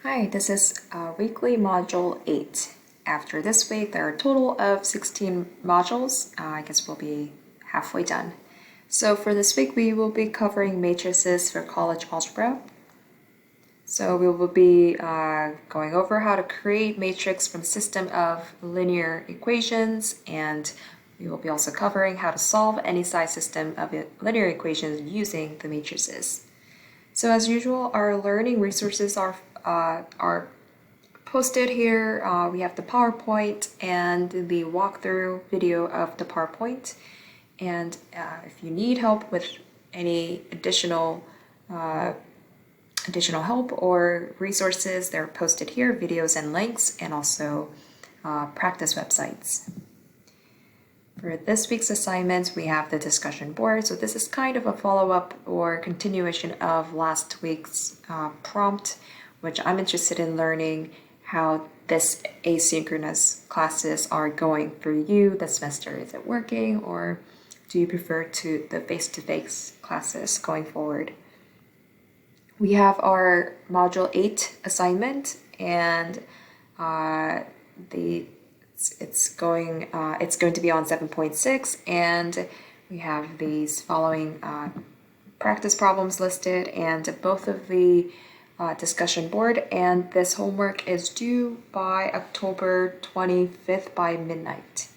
Hi, this is weekly module 8. After this week, there are a total of 16 modules. I guess we'll be halfway done. So for this week, we will be covering matrices for college algebra. So we will be going over how to create matrix from a system of linear equations, and we will be also covering how to solve any size system of linear equations using the matrices. So as usual, our learning resources are posted here. We have the PowerPoint and the walkthrough video of the PowerPoint. And if you need help with any additional help or resources, they're posted here, videos and links, and also practice websites. For this week's assignment, we have the discussion board. So this is kind of a follow-up or continuation of last week's prompt, which I'm interested in learning how this asynchronous classes are going for you this semester. Is it working, or do you prefer to the face-to-face classes going forward? We have our Module 8 assignment, and it's going to be on 7.6, and we have these following practice problems listed, and both of the discussion board and this homework is due by October 25th by midnight.